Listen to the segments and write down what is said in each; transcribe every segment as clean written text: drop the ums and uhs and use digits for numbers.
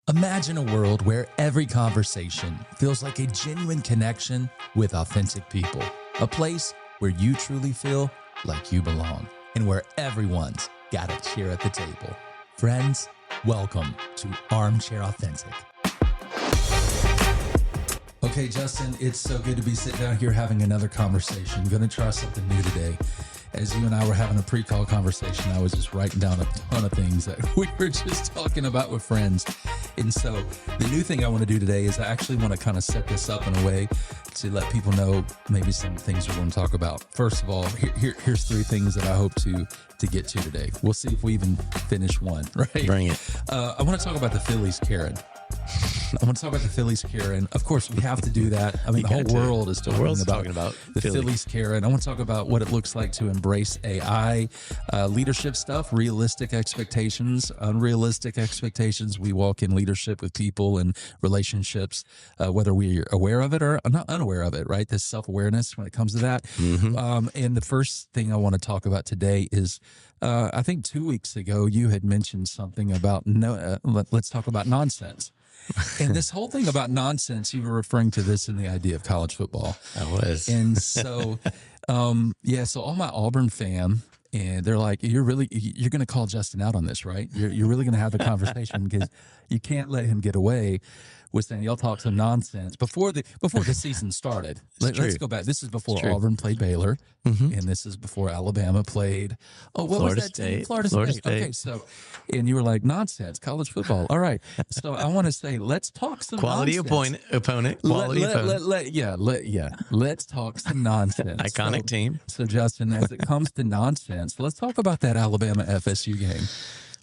Imagine a world where every conversation feels like a genuine connection with authentic people. A place where you truly feel like you belong and where everyone's got a chair at the table. Friends, welcome to Armchair Authentic. Okay, Justin, it's so good to be sitting down here having another conversation. Going to try something new today. As you and I were having a pre-call conversation, I was just writing down a ton of things that we were just talking about with friends. And so the new thing I want to do today is I actually want to kind of set this up in a way to let people know maybe some things we're going to talk about. First of all, here's three things that I hope to get to today. We'll see if we even finish one, right? Bring it. I want to talk about the Phillies Karen. I want to talk about the Phillies Karen. Of course, we have to do that. I mean, the whole world is talking about the Phillies Karen. I want to talk about what it looks like to embrace AI, leadership stuff, realistic expectations, unrealistic expectations. We walk in leadership with people and relationships, whether we're aware of it or not unaware of it, right? This self-awareness when it comes to that. Mm-hmm. And the first thing I want to talk about today is, I think 2 weeks ago, you had mentioned something about, let's talk about nonsense. And this whole thing about nonsense, you were referring to this in the idea of college football. I was. And so, so all my Auburn fam, and they're like, you're going to call Justin out on this, right? You're really going to have a conversation because you can't let him get away with saying y'all talk some nonsense before the season started. Let's go back. This is before Auburn played Baylor, and this is before Alabama played. Oh, what Florida was that State. team? Florida State. Okay, so, and you were like, nonsense, college football. All right. So I want to say, let's talk some quality nonsense. opponent. Quality opponent. Let's talk some nonsense. Iconic team. So Justin, as it comes to nonsense, let's talk about that Alabama FSU game.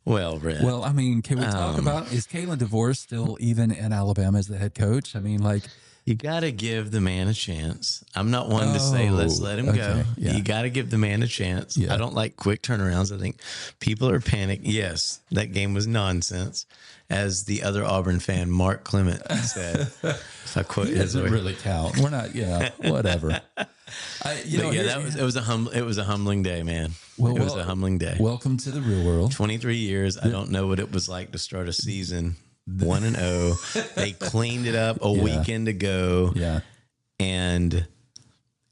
Well, Rhett. Well, I mean, can we talk about, is Kalen DeVore still even in Alabama as the head coach? I mean, like, you got to give the man a chance. I'm not one to say, let's let him go. Yeah. You got to give the man a chance. Yeah. I don't like quick turnarounds. I think people are panicked. Yes, that game was nonsense. As the other Auburn fan, Mark Clement, said, if I quote his doesn't really count. We're not, whatever. It was a humbling day, man. It was a humbling day. Welcome to the real world. 23 years. I don't know what it was like to start a season 1-0. They cleaned it up a weekend ago. Yeah. And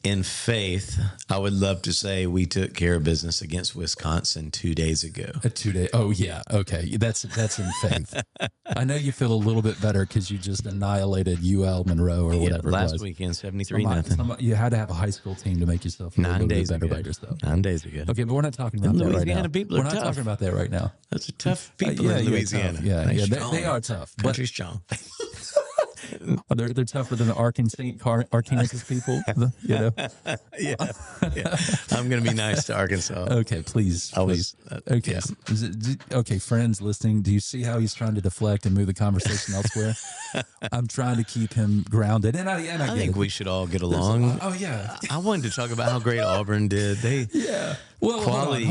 in faith, I would love to say we took care of business against Wisconsin 2 days ago. 2 days. Oh yeah. Okay. That's in faith. I know you feel a little bit better because you just annihilated UL Monroe or whatever. Last weekend, 73-0. You had to have a high school team to make yourself feel a little bit better about yourself. 9 days ago. Okay, but we're not talking about that right now. People we're are not talking about that right now. Those are tough people in Louisiana. They are tough. Country strong. They're tougher than the Arkansas people, you know. Yeah. I'm going to be nice to Arkansas. Okay, please. Okay. Yeah. Okay, friends listening, do you see how he's trying to deflect and move the conversation elsewhere? I'm trying to keep him grounded, and I think we should all get along. I wanted to talk about how great Auburn did. Well, quality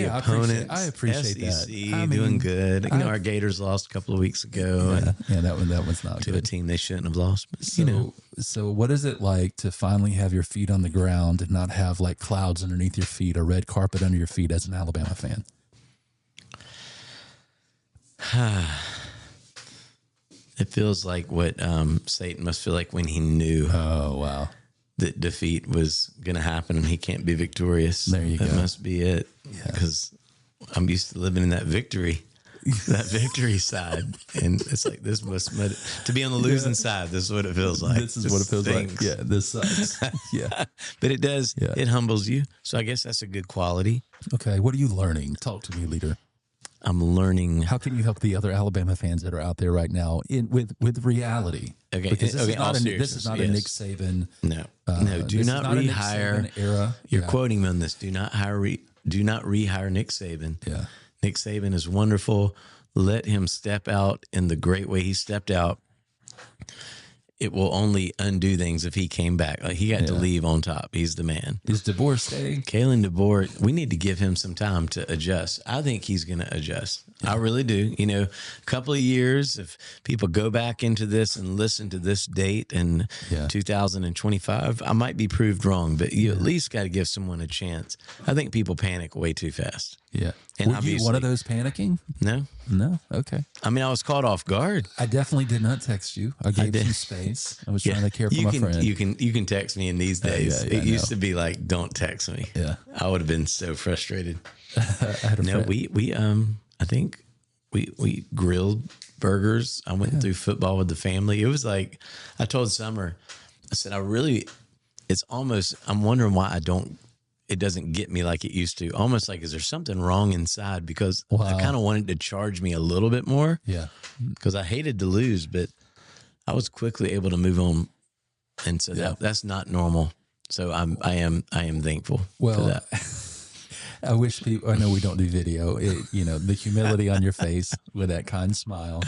yeah, opponents. I appreciate SEC, that. Doing good. Our Gators lost a couple of weeks ago. That one's not to good. A team they shouldn't have lost. But, so what is it like to finally have your feet on the ground and not have like clouds underneath your feet or red carpet under your feet as an Alabama fan? It feels like what Satan must feel like when he knew. Oh, wow. That defeat was going to happen and he can't be victorious. There you go. That must be it. Because I'm used to living in that victory side. And it's like, to be on the losing side, this is what it feels like. This is what it feels like. Yeah, this sucks. Yeah. But it does, it humbles you. So I guess that's a good quality. Okay. What are you learning? Talk to me, leader. I'm learning. How can you help the other Alabama fans that are out there right now with reality? Okay, because this is not a Nick Saban. No, do not rehire. Era. You're quoting me on this. Do not rehire Nick Saban. Yeah, Nick Saban is wonderful. Let him step out in the great way he stepped out. It will only undo things if he came back. Like he got to leave on top. He's the man. Is DeVore staying? Kalen DeVore, we need to give him some time to adjust. I think he's going to adjust. I really do. You know, a couple of years, if people go back into this and listen to this date in 2025, I might be proved wrong, but you at least got to give someone a chance. I think people panic way too fast. Yeah. And were you one of those panicking? No. No? Okay. I mean, I was caught off guard. I definitely did not text you. I gave you some space. I was trying to care for my friend. You can text me in these days. It used to be like, don't text me. Yeah. I would have been so frustrated. I had a friend. we I think we grilled burgers. I went through football with the family. It was like, I told Summer, I said, it's almost, I'm wondering why it doesn't get me like it used to. Almost like, is there something wrong inside? Because I kind of wanted to charge me a little bit more. Yeah. Because I hated to lose, but I was quickly able to move on. And so that's not normal. So I am thankful for that. I wish people, I know we don't do video, the humility on your face with that kind smile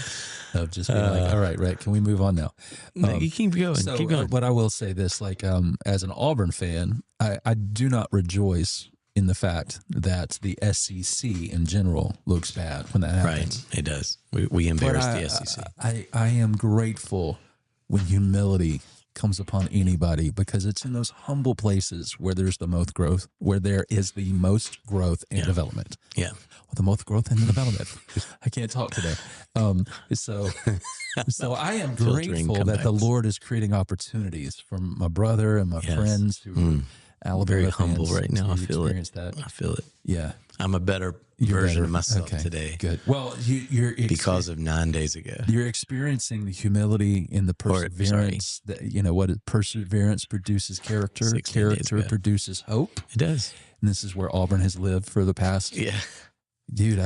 of just being like, all right, Rhett, can we move on now? No, you keep going. So, keep going. But I will say this, as an Auburn fan, I do not rejoice in the fact that the SEC in general looks bad when that happens. Right, it does. We embarrass the SEC. I am grateful when humility comes upon anybody, because it's in those humble places where there's the most growth, where there is the most growth and development. Yeah. Well, the most growth and development. I can't talk today. So I am grateful that the Lord is creating opportunities for my brother and my friends who are Alabama very fans humble right now. I feel it. That. I feel it. Yeah. I'm a better version of myself today. Good. Well, you're because of 9 days ago. You're experiencing the humility and the perseverance. Perseverance produces character. Character produces hope. It does. And this is where Auburn has lived for the past. Yeah. Dude,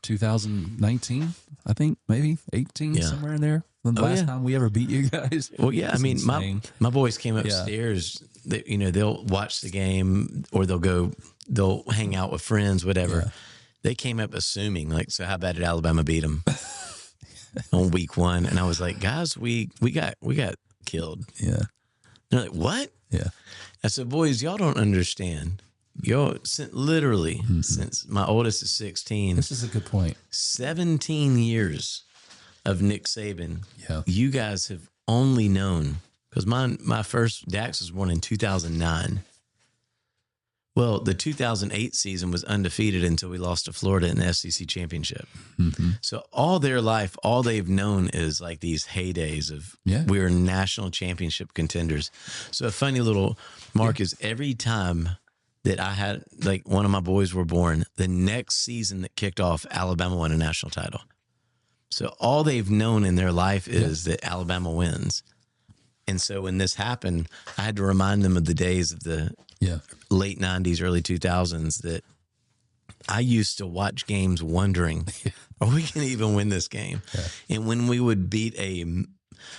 2019, I think, maybe 18, somewhere in there. The last time we ever beat you guys. Well, yeah. I mean, my boys came upstairs. They'll watch the game, or they'll hang out with friends, whatever. Yeah. They came up assuming, like, so how bad did Alabama beat them on week 1? And I was like, guys, we got killed. Yeah. They're like, what? Yeah. I said, boys, y'all don't understand. Y'all, literally, since my oldest is 16. This is a good point. 17 years of Nick Saban. Yeah. You guys have only known, because my first Dax was born in 2009. Well, the 2008 season was undefeated until we lost to Florida in the SEC championship. Mm-hmm. So all their life, all they've known is like these heydays of we're national championship contenders. So a funny little mark is every time that I had, like, one of my boys were born, the next season that kicked off, Alabama won a national title. So all they've known in their life is that Alabama wins. And so when this happened, I had to remind them of the days of the late 90s, early 2000s, that I used to watch games wondering, are we going to even win this game? Yeah. And when we would beat a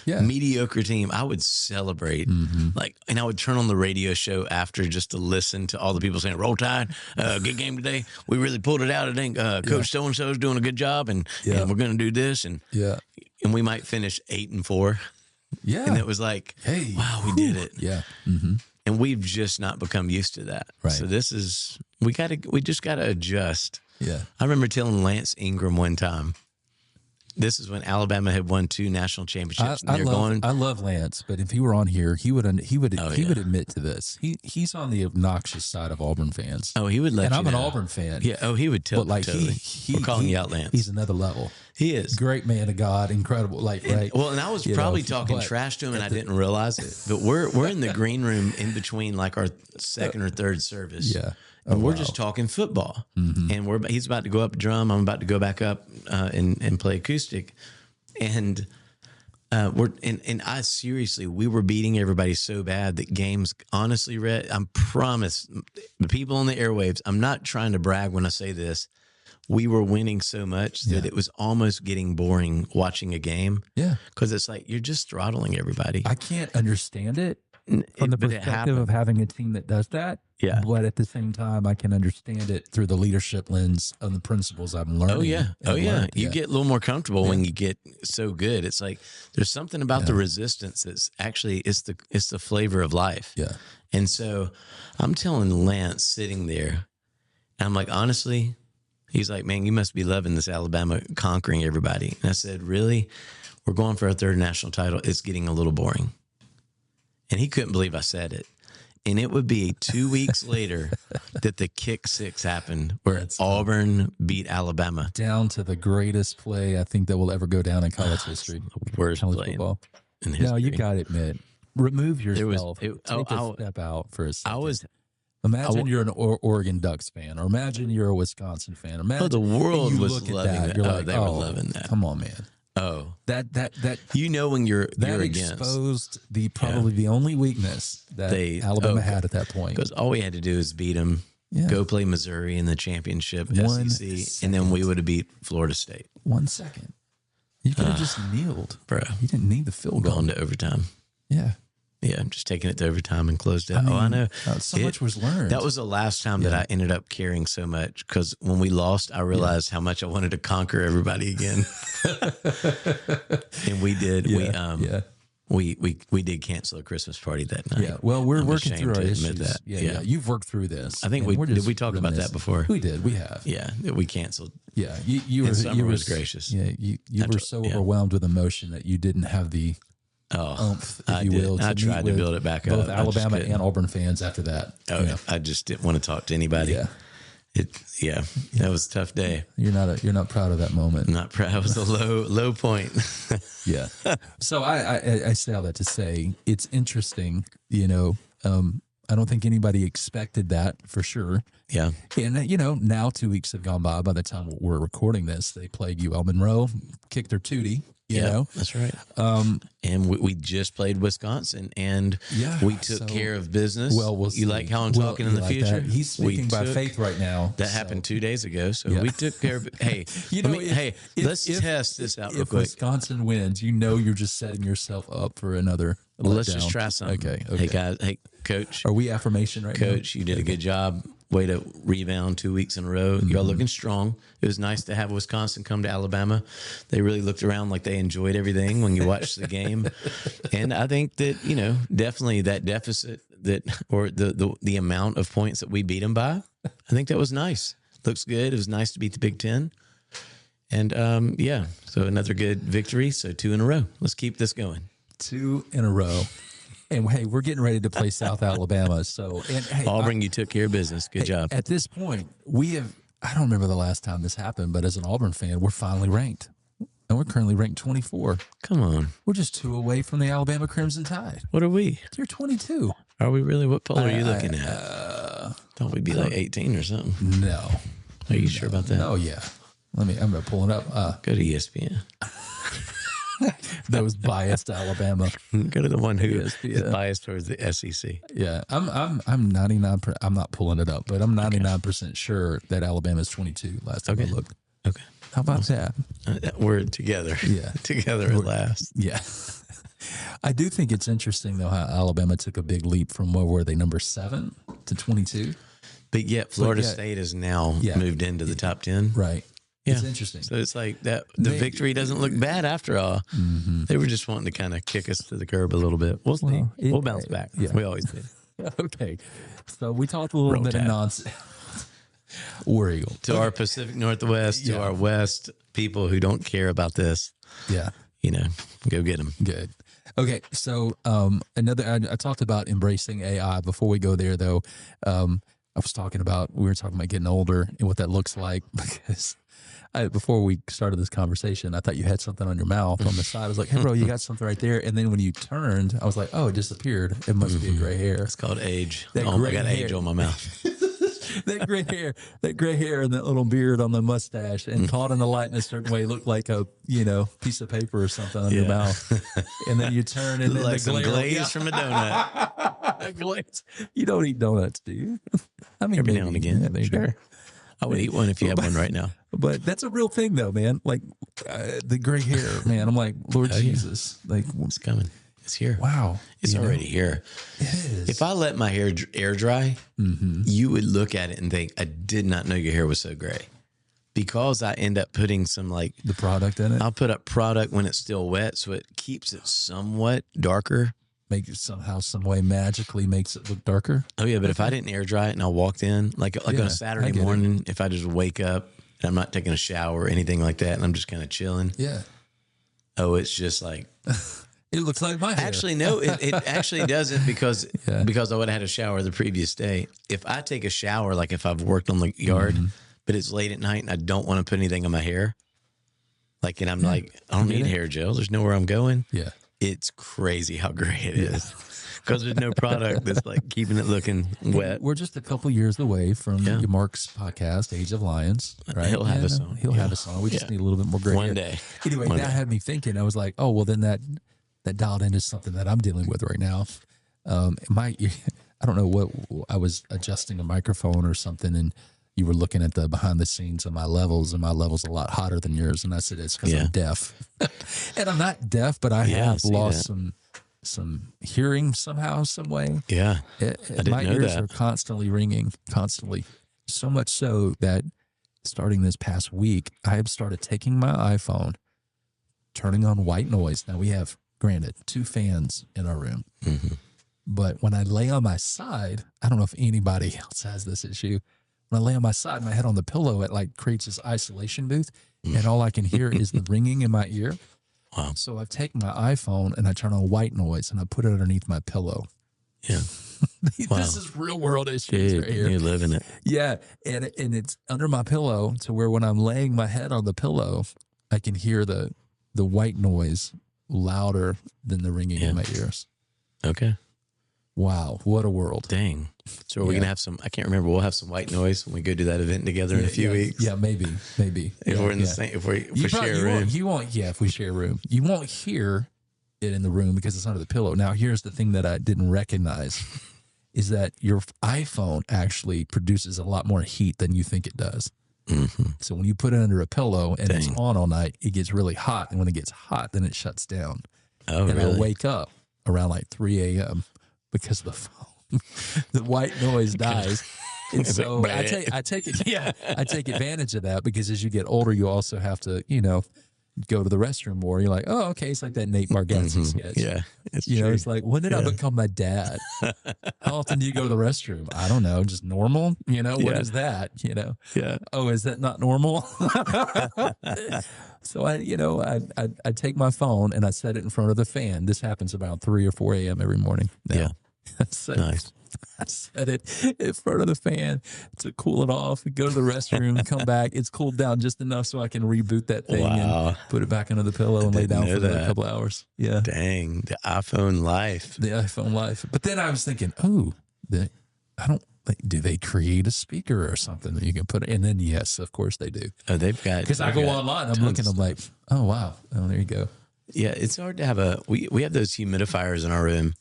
mediocre team, I would celebrate. And I would turn on the radio show after just to listen to all the people saying, roll tide, good game today. We really pulled it out. I think Coach so-and-so is doing a good job, and we're going to do this. And we might finish 8-4. Yeah. And it was like, hey, wow, we did it. Yeah. Mm-hmm. And we've just not become used to that. Right. So this is, we just got to adjust. Yeah. I remember telling Lance Ingram one time, this is when Alabama had won 2 national championships. I love Lance, but if he were on here, he would admit to this. He's on the obnoxious side of Auburn fans. Oh, he would let you know. And I'm an Auburn fan. Yeah. Oh, he would tell. But like totally. We're calling you out, Lance. He's another level. He is great man of God, incredible. Right. Well, and I was probably talking trash to him, and I didn't realize it. But we're in the green room in between like our second or third service. Yeah. And we're just talking football, and he's about to go up drum. I'm about to go back up and play acoustic, and I seriously, we were beating everybody so bad that games. Honestly, Rhett, I promise the people on the airwaves. I'm not trying to brag when I say this. We were winning so much that it was almost getting boring watching a game. Yeah, because it's like you're just throttling everybody. I can't understand it. From the perspective of having a team that does that, but at the same time, I can understand it through the leadership lens of the principles I'm learning. Oh yeah. You get a little more comfortable when you get so good. It's like there's something about the resistance that's actually it's the flavor of life. Yeah. And so I'm telling Lance sitting there, and I'm like, honestly, He's like, man, you must be loving this Alabama conquering everybody. And I said, really? We're going for our third national title. It's getting a little boring. And he couldn't believe I said it. And it would be 2 weeks later that the kick six happened where Auburn beat Alabama. Down to the greatest play I think that will ever go down in college history. Worst college play football. in history. No, you got to admit. Remove yourself. Take a step out for a second. Imagine you're an Oregon Ducks fan, or imagine you're a Wisconsin fan. Imagine the world was loving that. that. You're like, they were loving that. Come on, man. Oh, that when you're exposed probably the only weakness that Alabama had at that point. Because all we had to do is beat them, go play Missouri in the championship, SEC, and then we would have beat Florida State. 1 second, you could have just kneeled, bro. You didn't need the field goal. Gone to overtime. Yeah. Yeah, I'm just taking it to overtime and closed it. I know. So much was learned. That was the last time that I ended up caring so much, because when we lost, I realized how much I wanted to conquer everybody again. And we did. We did cancel a Christmas party that night. Yeah. Well, we're working through our issues. That. Yeah. You've worked through this. I think did we talk about that before? We did. We have. Yeah. We canceled. Yeah. You were gracious. Yeah. You were so overwhelmed with emotion that you didn't have the oomph, if you will. I tried to build it back up. Both Alabama and Auburn fans after that. Oh, I just didn't want to talk to anybody. Yeah. That was a tough day. You're not proud of that moment. Not proud. It was a low point. Yeah. So I say all that to say it's interesting. I don't think anybody expected that for sure. Yeah. And now 2 weeks have gone by the time we're recording this. They played UL Monroe, kicked their tootie. You know? That's right. And we just played Wisconsin, and we took care of business. Well, we'll see. You like how I'm talking in the future? That. He's speaking by faith right now. That happened 2 days ago, so we took care of it. Hey, let's test this out real quick. If Wisconsin wins, you're just setting yourself up for another letdown. Let's just try something. Okay. Hey, guys. Hey, Coach. Are we affirmation right now? Coach, you did a good job. Way to rebound 2 weeks in a row. Mm-hmm. Y'all looking strong. It was nice to have Wisconsin come to Alabama. They really looked around like they enjoyed everything when you watched the game. And I think that, definitely that deficit or the amount of points that we beat them by, I think that was nice. Looks good. It was nice to beat the Big Ten. And so another good victory. So 2 in a row. Let's keep this going. 2 in a row. And hey, we're getting ready to play South Alabama. So, Auburn, you took care of business. Good job. At this point, I don't remember the last time this happened, but as an Auburn fan, we're finally ranked. And we're currently ranked 24. Come on. We're just 2 away from the Alabama Crimson Tide. What are we? You're 22. Are we really? What poll are you looking at? Thought we'd be like 18 or something. No. Are you sure about that? Oh, yeah. I'm going to pull it up. Go to ESPN. That was biased to Alabama. Go to the one who is biased towards the SEC. Yeah, I'm 99%. I'm not pulling it up, but I'm 99% sure that Alabama's 22 last time I looked. Okay. How about that? We're together. Yeah. Together at last. Yeah. I do think it's interesting, though, how Alabama took a big leap from where were they, number 7 to 22? But yet Florida State has now moved into the top 10. Right. Yeah. It's interesting. So it's like that. The victory doesn't look bad after all. Mm-hmm. They were just wanting to kind of kick us to the curb a little bit. We'll see. We'll bounce back. Yeah. We always do. Okay. So we talked a little bit of nonsense. War Eagle. To our Pacific Northwest, to our West people who don't care about this. Yeah. Go get them. Good. Okay. So I talked about embracing AI. Before we go there, though, we were talking about getting older and what that looks like, because before we started this conversation, I thought you had something on your mouth on the side. I was like, hey, bro, you got something right there. And then when you turned, I was like, oh, it disappeared. It must be a gray hair. It's called age. I got age on my mouth. that gray hair and that little beard on the mustache and caught in the light in a certain way looked like a, piece of paper or something on your mouth. And then you turn and then like the some glaze from a donut. Glaze. You don't eat donuts, do you? I mean, every now and again. Yeah, sure. I would eat one if you had one right now. But that's a real thing, though, man. Like the gray hair, man. I'm like, Lord Jesus. Like, it's coming. It's here. Wow. It's already here. It is. If I let my hair air dry, you would look at it and think, I did not know your hair was so gray. Because I end up putting some the product in it. I'll put up product when it's still wet, so it keeps it somewhat darker. Make it somehow, some way, magically makes it look darker. Oh yeah, but if I didn't air dry it and I walked in like on a Saturday morning, if I just wake up and I'm not taking a shower or anything like that, and I'm just kind of chilling. Yeah. Oh, it's just like it looks like my hair. Actually, no, it actually doesn't because I would have had a shower the previous day. If I take a shower, like if I've worked on the yard, but it's late at night and I don't want to put anything on my hair, like, and I'm like, I don't need hair gel. There's nowhere I'm going. Yeah. It's crazy how gray it is because there's no product that's like keeping it looking wet. We're just a couple years away from Mark's podcast, Age of Lions. Right? He'll have us on. He'll have us on. We just need a little bit more gray One day. Anyway, that had me thinking. I was like, oh, well, then that dialed into something that I'm dealing with right now. I don't know what, I was adjusting a microphone or something, and you were looking at the behind the scenes of my levels, and my level's a lot hotter than yours. And I said, it's because I'm deaf. And I'm not deaf, but I have lost some hearing somehow, some way. Yeah. My ears are constantly ringing, constantly. So much so that starting this past week, I have started taking my iPhone, turning on white noise. Now we have, granted, 2 fans in our room. But when I lay on my side, I don't know if anybody else has this issue. When I lay on my side, my head on the pillow, it like creates this isolation booth, and all I can hear is the ringing in my ear. Wow. So I've taken my iPhone and I turn on white noise and I put it underneath my pillow. Yeah. This is real world issues right here. You're living it. Yeah. And it's under my pillow to where when I'm laying my head on the pillow, I can hear the white noise louder than the ringing in my ears. Okay. Wow. What a world. Dang. So are we going to have some, I can't remember, we'll have some white noise when we go do that event together in a few weeks. Yeah, maybe. If we're in the same, if we share a room. You won't, if we share a room. You won't hear it in the room because it's under the pillow. Now, here's the thing that I didn't recognize is that your iPhone actually produces a lot more heat than you think it does. So when you put it under a pillow and it's on all night, it gets really hot. And when it gets hot, then it shuts down. Oh, and really? I wake up around like 3 a.m. because the phone, the white noise dies. And so I take advantage of that because as you get older, you also have to, go to the restroom more. You're like, oh, okay. It's like that Nate Bargatze sketch. Yeah. It's true. true. It's like, when did I become my dad? How often do you go to the restroom? I don't know. Just normal? What is that? Yeah. Oh, is that not normal? So I take my phone and I set it in front of the fan. This happens about 3 or 4 a.m. every morning. Now. So nice. I set it in front of the fan to cool it off, go to the restroom, come back. It's cooled down just enough so I can reboot that thing and put it back under the pillow and lay down for another couple hours. Yeah. Dang, the iPhone life. The iPhone life. But then I was thinking, do they create a speaker or something that you can put it? And then, yes, of course they do. Oh, they've got. Because I go online, I'm looking, I'm like, oh, wow. Oh, there you go. Yeah, it's hard to have we have those humidifiers in our room.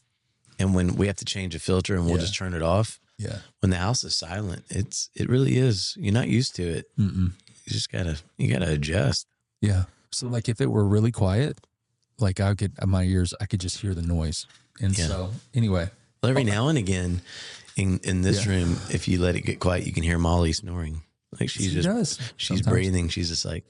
And when we have to change a filter and we'll just turn it off. Yeah. When the house is silent, it really is. You're not used to it. You just gotta adjust. Yeah. So like if it were really quiet, like I could just hear the noise. And so anyway. Well, every now and again in this room, if you let it get quiet, you can hear Molly snoring. Like she's sometimes. breathing. She's just like,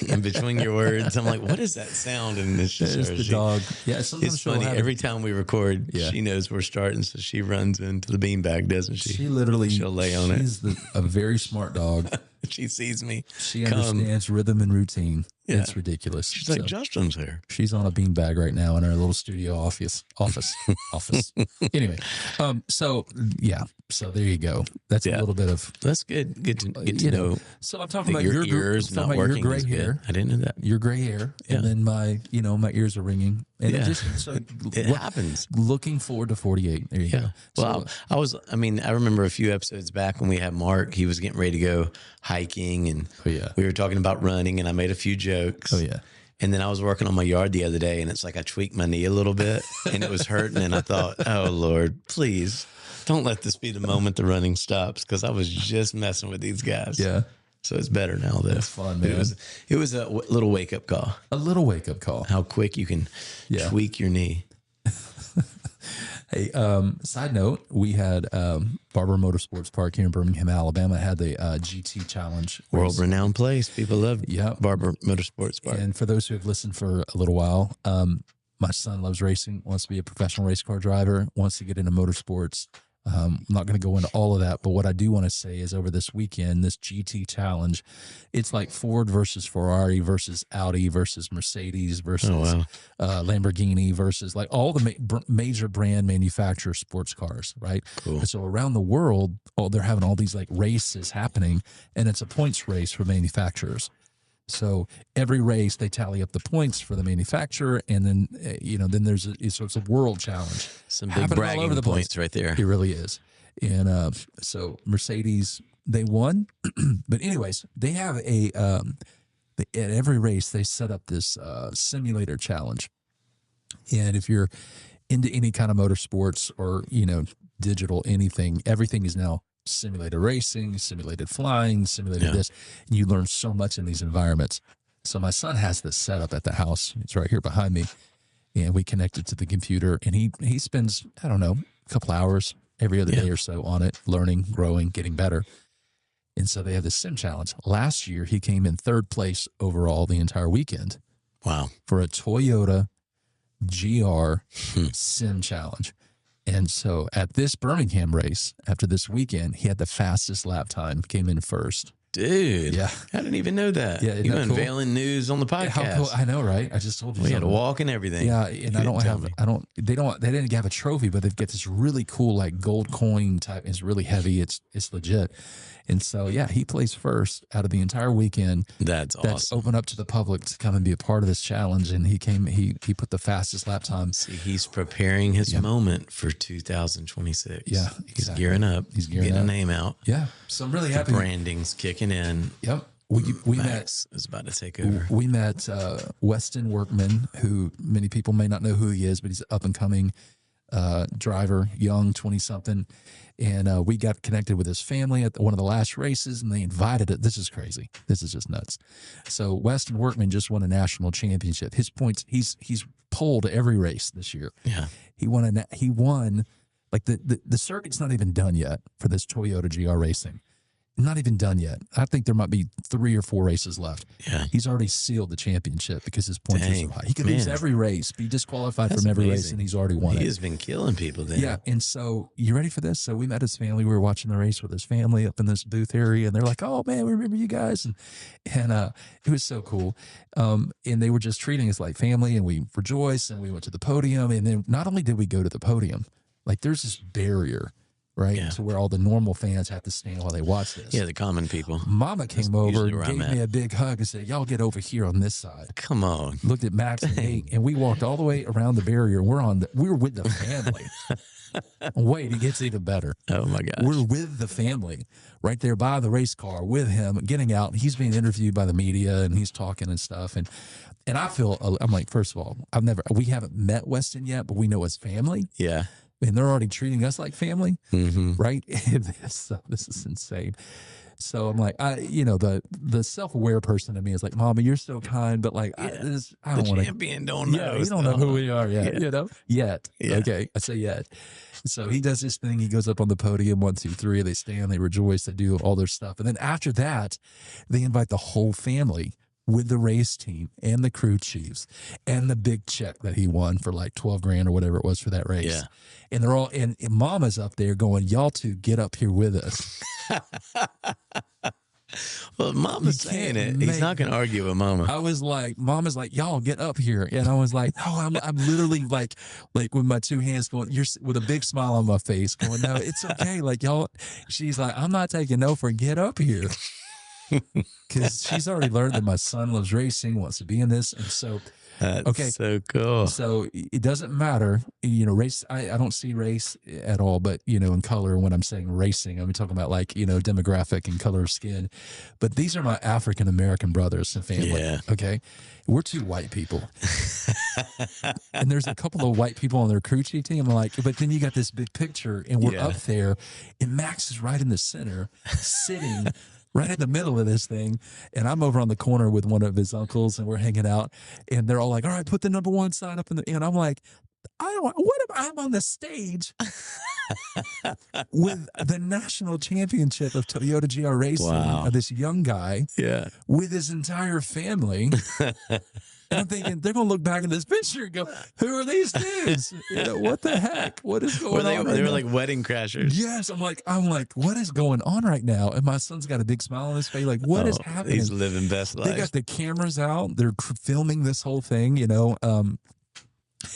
in between your words, I'm like, what is that sound? And it's just her. The dog. Yeah, sometimes it's funny. Every time we record, she knows we're starting, so she runs into the beanbag, doesn't she? She'll lay on it. She's a very smart dog. She sees me. She understands rhythm and routine. Yeah. It's ridiculous. She's like, Justin's here. She's on a beanbag right now in our little studio office. Anyway, so there you go. That's a little bit of. That's good. Get to know. So I'm talking about your ears not working. Your gray hair. I didn't know that. Your gray hair, and then my ears are ringing, and it happens. Looking forward to 48. There you go. Well, I remember a few episodes back when we had Mark. He was getting ready to go hiking, and we were talking about running, and I made a few jokes. Oh yeah. And then I was working on my yard the other day, and it's like I tweaked my knee a little bit, and it was hurting. And I thought, oh Lord, please don't let this be the moment the running stops, because I was just messing with these guys. Yeah. So it's better now. That's fun, man. It was a little wake up call. A little wake up call. How quick you can tweak your knee. Hey, side note, we had Barber Motorsports Park here in Birmingham, Alabama, had the GT Challenge. World-renowned place. People love Barber Motorsports Park. And for those who have listened for a little while, my son loves racing, wants to be a professional race car driver, wants to get into motorsports. I'm not going to go into all of that, but what I do want to say is over this weekend, this GT challenge, it's like Ford versus Ferrari versus Audi versus Mercedes versus Lamborghini versus like all the major brand manufacturer sports cars, right? Cool. And so around the world, they're having all these like races happening, and it's a points race for manufacturers. So every race, they tally up the points for the manufacturer, and then then there's so it's a world challenge. Some big bragging all over the points right there. It really is. And so Mercedes, they won, but anyways, they have at every race they set up this simulator challenge, and if you're into any kind of motorsports or digital anything, everything is now simulated racing, simulated flying, simulated this. And you learn so much in these environments. So my son has this set up at the house. It's right here behind me. And we connected to the computer. And he spends, I don't know, a couple hours every other day or so on it, learning, growing, getting better. And so they have this sim challenge. Last year, he came in 3rd place overall the entire weekend. Wow. For a Toyota GR sim challenge. And so at this Birmingham race, after this weekend, he had the fastest lap time, came in 1st. Dude, I didn't even know that. Yeah, you unveiling news on the podcast. How cool. I know, right? I just told you. We had a walk and everything. Yeah, and they didn't have a trophy, but they've got this really cool like gold coin type. It's really heavy. It's legit. And so he plays 1st out of the entire weekend. That's awesome. That's open up to the public to come and be a part of this challenge. And he put the fastest lap time. See, he's preparing his moment for 2026. Yeah, exactly. He's gearing up. He's getting a name out. Yeah. So I'm really happy. Branding's kicking in. Yep. We Max is about to take over. We met Weston Workman, who many people may not know who he is, but he's an up and coming driver, young, 20-something. And we got connected with his family at one of the last races, and they invited it. This is crazy. This is just nuts. So Weston Workman just won a national championship. His points, he's polled every race this year. Yeah. He won like the circuit's not even done yet for this Toyota GR racing. Not even done yet. I think there might be 3 or 4 races left. Yeah. He's already sealed the championship because his points are so high. He could lose every race, be disqualified from every race, and he's already won it. He has been killing people then. Yeah. And so, you ready for this? So we met his family. We were watching the race with his family up in this booth area, and they're like, "Oh man, we remember you guys." And it was so cool. And they were just treating us like family, and we rejoiced, and we went to the podium. And then not only did we go to the podium, like there's this barrier, right? Yeah. To where all the normal fans have to stand while they watch this. Yeah, the common people. Mama came over and gave me a big hug and said, "Y'all get over here on this side." Come on. Looked at Max and Nate, and we walked all the way around the barrier. We were with the family. Wait, it gets even better. Oh my gosh. We're with the family right there by the race car with him getting out. He's being interviewed by the media, and he's talking and stuff. And I feel, I'm like, first of all, we haven't met Weston yet, but we know his family. Yeah. And they're already treating us like family, right? So this is insane. So I'm like, the self-aware person in me is like, "Mama, you're so kind," but like, I don't want to. Champion don't know. Yeah, you don't know who we are yet. Yeah. Yet. Yeah. Okay, I say yet. So he does his thing. He goes up on the podium. 1, 2, 3. They stand. They rejoice. They do all their stuff. And then after that, they invite the whole family with the race team and the crew chiefs and the big check that he won for like 12 grand or whatever it was for that race. Yeah. And they're all, and Mama's up there going, "Y'all two get up here with us." Well, Mama's saying it. He's not going to argue with Mama. I was like, Mama's like, "Y'all get up here." And I was like, "No, I'm literally like with my 2 hands going, with a big smile on my face going, "No, it's okay." Like, y'all, she's like, "I'm not taking no for get up here." Because she's already learned that my son loves racing, wants to be in this. And so, That's so cool. So it doesn't matter, race. I don't see race at all, but, in color, when I'm saying racing, I'm talking about like, demographic and color of skin. But these are my African-American brothers and family. Yeah. Okay. We're 2 white people. And there's a couple of white people on their crew chief team. I'm like, but then you got this big picture and we're up there and Max is right in the center sitting right in the middle of this thing. And I'm over on the corner with one of his uncles and we're hanging out and they're all like, "All right, put the number 1 sign up and I'm like, I'm on the stage with the national championship of Toyota GR Racing, this young guy with his entire family. And I'm thinking, they're going to look back at this picture and go, who are these dudes? What the heck? What is going on? They were like wedding crashers. Yes. I'm like, what is going on right now? And my son's got a big smile on his face. Like, what is happening? He's living best life. They got the cameras out. They're filming this whole thing,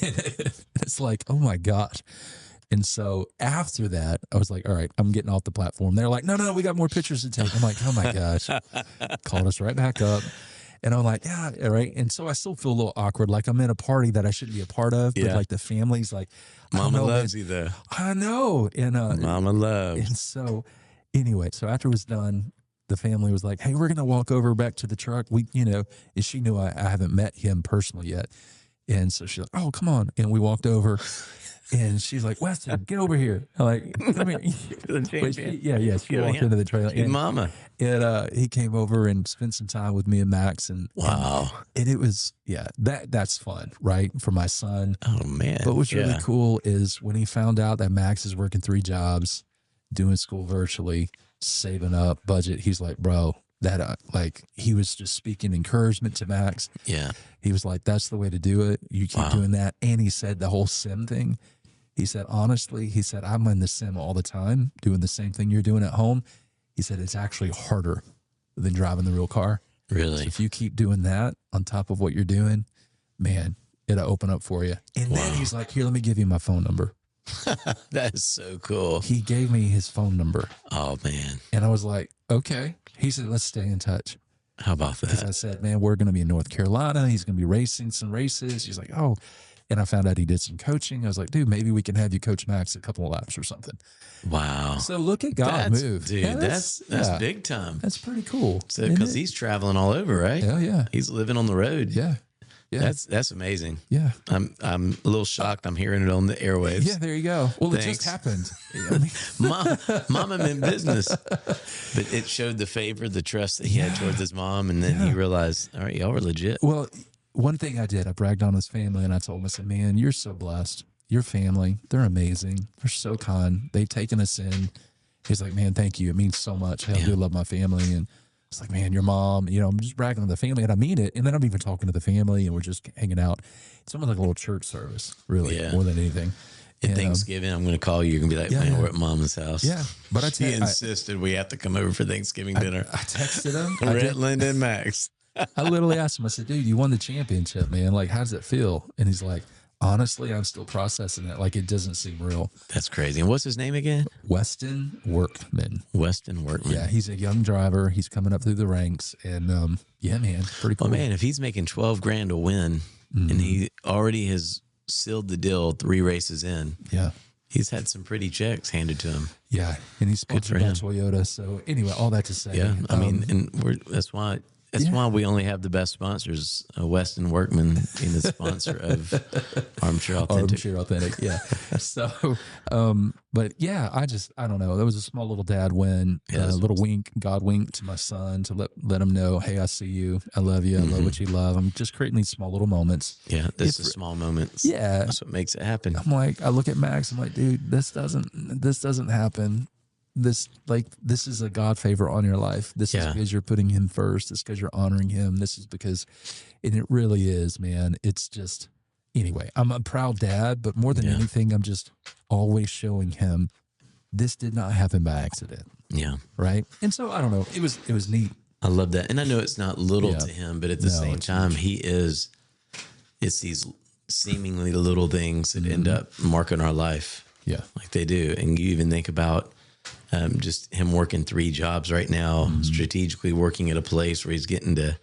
It's like, oh my gosh. And so after that, I was like, all right, I'm getting off the platform. They're like, no, we got more pictures to take. I'm like, oh my gosh. Called us right back up. And I'm like, yeah, all right. And so I still feel a little awkward. Like I'm in a party that I shouldn't be a part of. But like the family's like, Mama loves you though. I know. And Mama loves. And so anyway, so after it was done, the family was like, hey, we're going to walk over back to the truck. And she knew I haven't met him personally yet. And so she's like, oh, come on. And we walked over. And she's like, Weston, get over here. I'm like, come here. She walked into the trailer. And Mama. And he came over and spent some time with me and Max. And and it was, that's fun, right? For my son. Oh, man. But what's really cool is when he found out that Max is working 3 jobs, doing school virtually, saving up budget, he's like, bro, that he was just speaking encouragement to Max. Yeah. He was like, that's the way to do it. You keep doing that. And he said the whole sim thing. He said, honestly, I'm in the sim all the time, doing the same thing you're doing at home. He said, it's actually harder than driving the real car. Really? So if you keep doing that on top of what you're doing, man, it'll open up for you. And then he's like, here, let me give you my phone number. That is so cool. He gave me his phone number. Oh, man. And I was like, okay. He said, let's stay in touch. How about that? Because I said, man, we're going to be in North Carolina. He's going to be racing some races. He's like, oh. And I found out he did some coaching. I was like, dude, maybe we can have you coach Max a couple of laps or something. Wow. So look at God move. Dude, that's big time. That's pretty cool. So because he's traveling all over, right? Hell yeah. He's living on the road. Yeah. Yeah. That's amazing. Yeah. I'm a little shocked. I'm hearing it on the airwaves. Yeah, there you go. Well, It just happened. Mama meant business. But it showed the favor, the trust that he had towards his mom. And then he realized, all right, y'all were legit. Well, one thing I did, I bragged on his family and I told him, I said, man, you're so blessed. Your family, they're amazing. They're so kind. They've taken us in. He's like, man, thank you. It means so much. I do love my family. And it's like, man, your mom, I'm just bragging on the family and I mean it. And then I'm even talking to the family and we're just hanging out. It's almost like a little church service, really, more than anything. At Thanksgiving, I'm going to call you. You're going to be like, man, we're at Mama's house. Yeah. But He insisted we have to come over for Thanksgiving dinner. I texted him. Rhett, Linda, and Max. I literally asked him, I said, dude, you won the championship, man. Like, how does it feel? And he's like, honestly, I'm still processing it. Like, it doesn't seem real. That's crazy. And what's his name again? Weston Workman. Weston Workman. Yeah, he's a young driver. He's coming up through the ranks. And, yeah, man, pretty cool. Well, man, if he's making $12,000 to win and he already has sealed the deal 3 races in. Yeah. He's had some pretty checks handed to him. Yeah, and he's sponsored by Toyota. So anyway, all that to say. Yeah, I mean, and that's why we only have the best sponsors. Weston Workman being the sponsor of Armchair Authentic. Armchair Authentic, yeah. So, but yeah, I don't know. That was a small little dad win, a little wink, God wink to my son to let him know, hey, I see you. I love you. I love what you love. I'm just creating these small little moments. Yeah, this is small moments. Yeah. That's what makes it happen. I'm like, I look at Max, I'm like, dude, this doesn't happen. This is a God favor on your life. This is because you're putting him first. It's because you're honoring him. This is because, and it really is, man. It's just, anyway, I'm a proud dad, but more than anything, I'm just always showing him this did not happen by accident. Yeah. Right. And so I don't know. It was neat. I love that. And I know it's not little to him, but at the same time, it's these seemingly little things that end up marking our life. Yeah. Like they do. And you even think about just him working 3 jobs right now, strategically working at a place where he's getting to,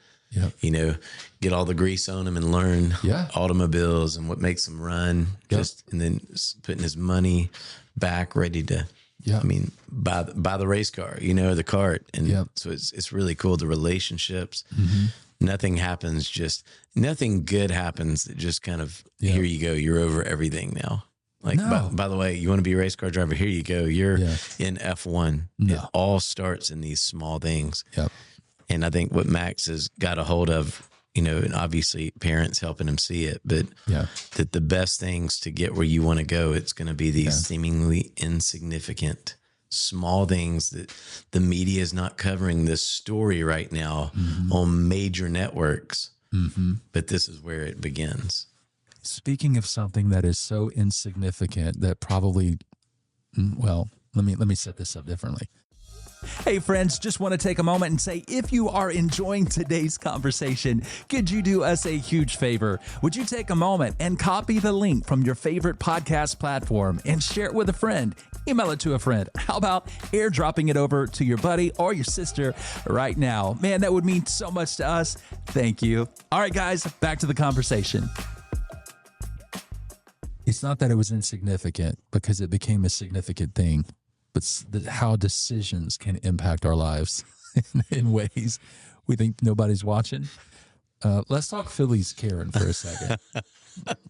get all the grease on him and learn automobiles and what makes them run. And then putting his money back ready to, I mean, buy the race car, the cart. And so it's really cool. The relationships, nothing good happens. It just kind of, here you go. You're over everything now. Like, by the way, you want to be a race car driver? Here you go. You're in F1. It all starts in these small things. Yep. And I think what Max has got a hold of and obviously parents helping them see it, but that the best things to get where you want to go, it's going to be these seemingly insignificant, small things that the media is not covering this story right now on major networks. But this is where it begins. Speaking of something that is so insignificant that probably, well, let me set this up differently. Hey friends, just want to take a moment and say, if you are enjoying today's conversation, could you do us a huge favor? Would you take a moment and copy the link from your favorite podcast platform and share it with a friend? Email it to a friend. How about airdropping it over to your buddy or your sister right now? Man, that would mean so much to us. Thank you. All right, guys, back to the conversation. It's not that it was insignificant because it became a significant thing, but how decisions can impact our lives in ways we think nobody's watching. Let's talk Phillies Karen for a second.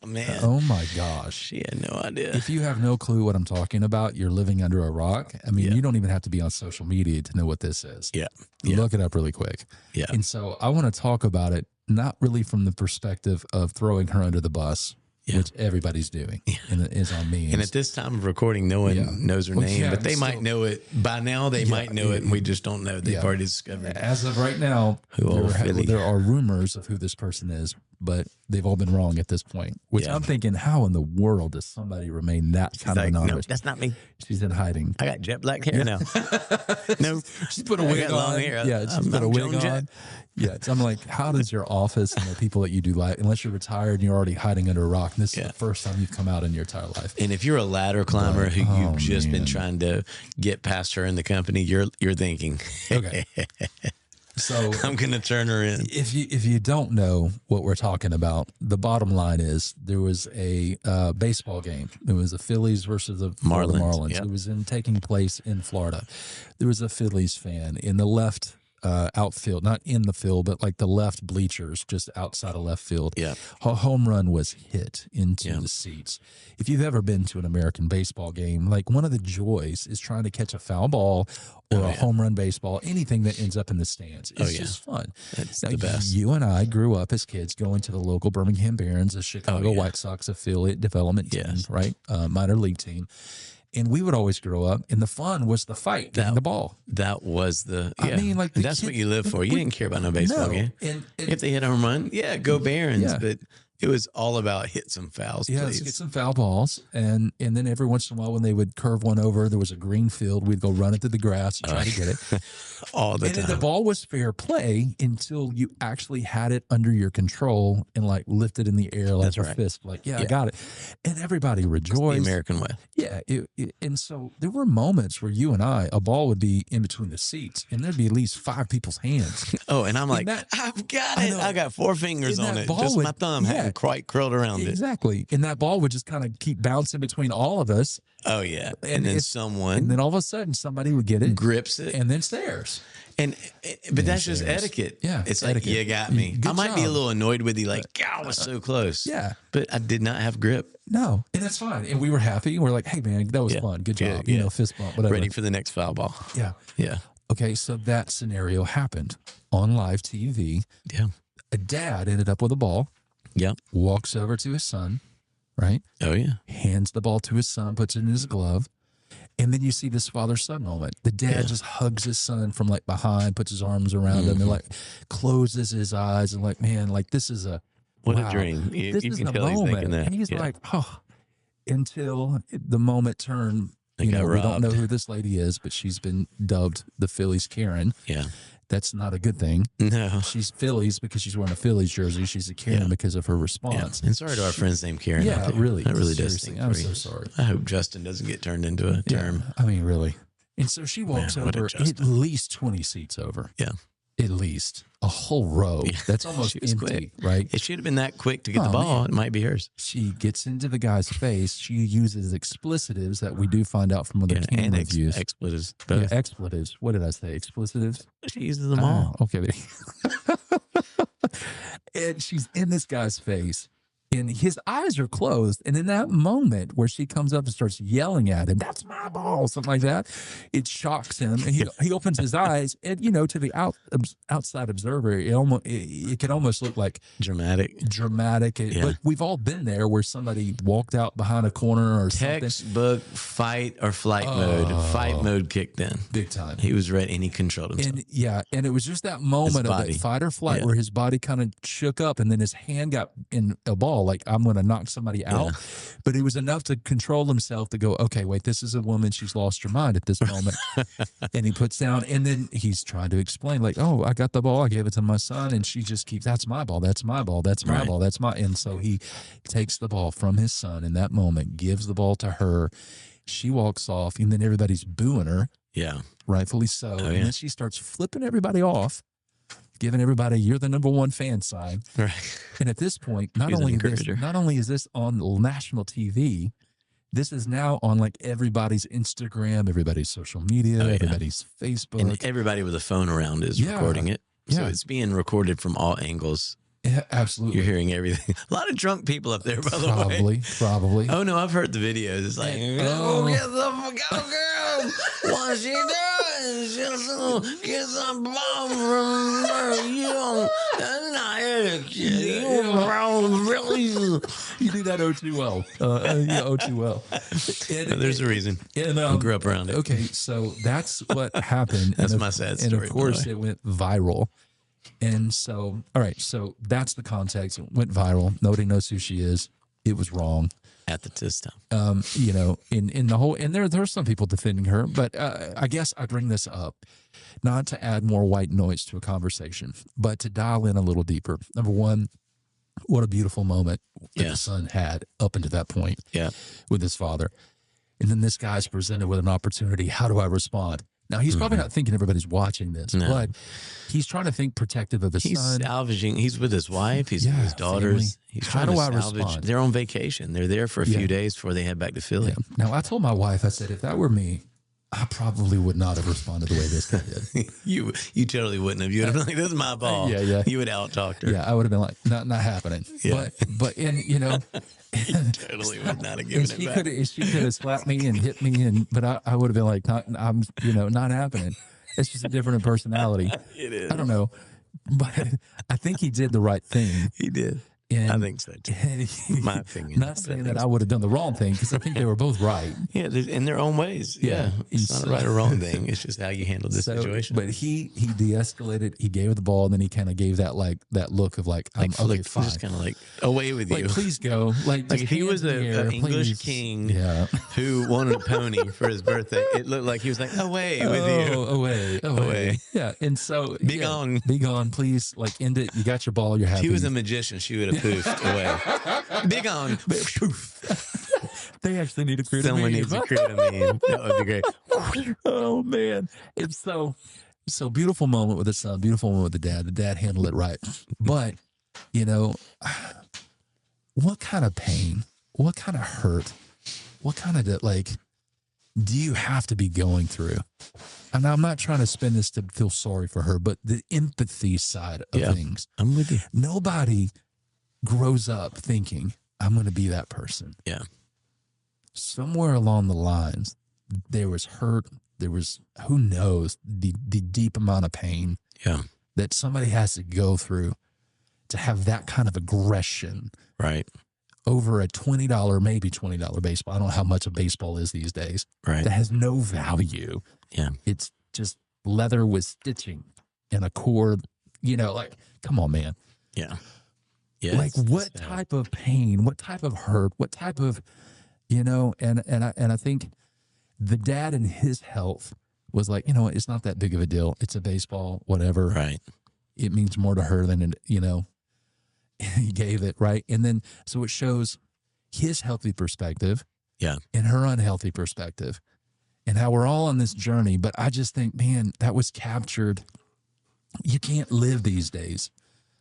Man. Oh my gosh. She had no idea. If you have no clue what I'm talking about, you're living under a rock. I mean, you don't even have to be on social media to know what this is. Look it up really quick. And so I want to talk about it, not really from the perspective of throwing her under the bus, which everybody's doing and is on memes. And at this time of recording, no one knows her name, but they might know it by now. They might know it, and we just don't know. They've already discovered. As of right now, there are rumors of who this person is, but they've all been wrong at this point. Which I'm thinking, how in the world does somebody remain that kind of anonymous? No, that's not me. She's in hiding. I got jet black hair now. No, she's put a wig on. Long hair. She's put a wig on. I'm like, how does your office and the people that you do like, unless you're retired and you're already hiding under a rock, and this is the first time you've come out in your entire life. And if you're a ladder climber who you've just been trying to get past her in the company, you're thinking, okay. So I'm going to turn her in. If you don't know what we're talking about, the bottom line is there was a baseball game. It was the Phillies versus the Marlins. It was taking place in Florida. There was a Phillies fan in the left outfield, not in the field, but like the left bleachers, just outside of left field. A home run was hit into the seats. If you've ever been to an American baseball game, like one of the joys is trying to catch a foul ball or a home run baseball, anything that ends up in the stands. It's just fun. It's the best. You and I grew up as kids going to the local Birmingham Barons, a Chicago White Sox affiliate development team, right? Minor league team. And we would always grow up, and the fun was the fight, getting the ball. That was the, I mean, like that's what you live for. You didn't care about no baseball game. And if they hit a home run, go Barons. But it was all about hit some fouls, please. Let's get some foul balls. And then every once in a while when they would curve one over, there was a green field. We'd go run it through the grass and try to get it. All the time. And the ball was fair play until you actually had it under your control and like lifted in the air like a fist. Like, I got it. And everybody rejoiced. It's the American way. Yeah. And so there were moments where you and I, a ball would be in between the seats and there'd be at least 5 people's hands. And I'm like, I've got it. I got 4 fingers on it. Just my thumb hadn't quite curled around it. Exactly. And that ball would just kind of keep bouncing between all of us. Oh, yeah. And then And then all of a sudden somebody would get it. Grips it. And then stares. But that's just etiquette. Yeah. It's etiquette. Like, you got me. I might be a little annoyed with you, like, God, I was so close. Yeah. But I did not have grip. No. And that's fine. And we were happy. We're like, hey, man, that was fun. Good job. You know, fist bump, whatever. Ready for the next foul ball. Yeah. Yeah. Okay. So that scenario happened on live TV. Yeah. A dad ended up with a ball. Yeah. Walks over to his son, right? Oh, yeah. Hands the ball to his son, puts it in his glove. And then you see this father-son moment. The dad just hugs his son from like behind, puts his arms around him and like closes his eyes and like, man, like this is a dream. You can tell moment. He's thinking that. And he's like, until the moment turned, we don't know who this lady is, but she's been dubbed the Phillies Karen. Yeah. That's not a good thing. No. She's Phillies because she's wearing a Phillies jersey. She's a Karen because of her response. Yeah. And sorry to our friends named Karen. Yeah, really. That really does stink. I'm so sorry. I hope Justin doesn't get turned into a term. I mean, really. And so she walks over at least 20 seats over. Yeah. At least a whole row. That's almost empty, quick. Right? It should have been that quick to get the ball. Man. It might be hers. She gets into the guy's face. She uses expletives that we do find out from other camera reviews. Expletives. Yeah, expletives. What did I say? Expletives? She uses them all. Okay. And she's in this guy's face. And his eyes are closed. And in that moment where she comes up and starts yelling at him, "That's my ball," something like that, it shocks him. And he opens his eyes. And, to the outside observer, it can almost look like dramatic. But we've all been there where somebody walked out behind a corner or textbook something. Fight or flight mode. Fight mode kicked in. Big time. He was ready and he controlled himself. And it was just that moment of that fight or flight where his body kind of shook up and then his hand got in a ball, like I'm going to knock somebody out. But it was enough to control himself to go, okay, wait, this is a woman. She's lost her mind at this moment. And he puts down, and then he's trying to explain, like, oh, I got the ball. I gave it to my son. And she just keeps, that's my ball. That's my ball. That's my ball. That's my. And so he takes the ball from his son in that moment, gives the ball to her. She walks off, and then everybody's booing her. Yeah. Rightfully so. And then she starts flipping everybody off, giving everybody, "You're the #1 fan" sign. Right. And at this point, not only is this on national TV, this is now on like everybody's Instagram, everybody's social media, everybody's Facebook. And everybody with a phone around is recording it. So it's being recorded from all angles. Yeah, absolutely. You're hearing everything. A lot of drunk people up there, by the way. Probably. Oh, no, I've heard the videos. It's like, oh, get the fuck out, girl. What she doing? She'll get some bomb from her. You don't, that's not it. You do that too well. Too well. There's a reason. And, I grew up around it. Okay, so that's what happened. That's my sad story. And of course, it went viral. And so, all right, so that's the context. It went viral. Nobody knows who she is. It was wrong. At this time. In the whole, and there's some people defending her, but I guess I bring this up not to add more white noise to a conversation, but to dial in a little deeper. Number one, what a beautiful moment that the son had up until that point with his father. And then this guy's presented with an opportunity. How do I respond? Now, he's probably not thinking everybody's watching this, but he's trying to think protective of his son. He's salvaging. He's with his wife. He's with his daughters. He's trying to salvage. Respond? They're on vacation. They're there for a few days before they head back to Philly. Yeah. Now, I told my wife, I said, if that were me, I probably would not have responded the way this guy did. You totally wouldn't have. You would have been like, "This is my ball." You would out-talked her. Yeah, I would have been like, "Not happening." Yeah. But you totally would not have given it back. She could have slapped me and hit me, but I would have been like, not happening. It's just a different personality. It is. I don't know, but I think he did the right thing. He did. And, I think so too. My opinion. Not saying that I would have done the wrong thing, because I think they were both right. Yeah, in their own ways. Yeah. It's not a right or wrong thing. It's just how you handle this situation. But he de-escalated. He gave her the ball, and then he kind of gave that look of like okay, fine. Just kind of like, away with you. Please go. Like if he was an English king who wanted a pony for his birthday, it looked like he was like, away with you. Away. Yeah. And so be gone, please. Like, end it. You got your ball. You're happy. If he was a magician, she would have poofed away. Be gone. They actually need to create a meme. Someone needs to create a meme. That would be great. Oh man, it's so beautiful moment with the son, beautiful moment with the dad. The dad handled it right, but what kind of pain, what kind of hurt, what kind of do you have to be going through? And I'm not trying to spin this to feel sorry for her, but the empathy side of things. I'm with you. Nobody grows up thinking, I'm going to be that person. Yeah. Somewhere along the lines, there was hurt. There was, who knows, the deep amount of pain that somebody has to go through to have that kind of aggression. Right. Over a maybe $20 baseball. I don't know how much a baseball is these days. Right. That has no value. Yeah. It's just leather with stitching and a cord, come on, man. Yeah. Like what type of pain, what type of hurt, what type of, and I think the dad and his health was like, it's not that big of a deal. It's a baseball, whatever. Right. It means more to her than, he gave it. Right. And then, so it shows his healthy perspective and her unhealthy perspective and how we're all on this journey. But I just think, man, that was captured. You can't live these days.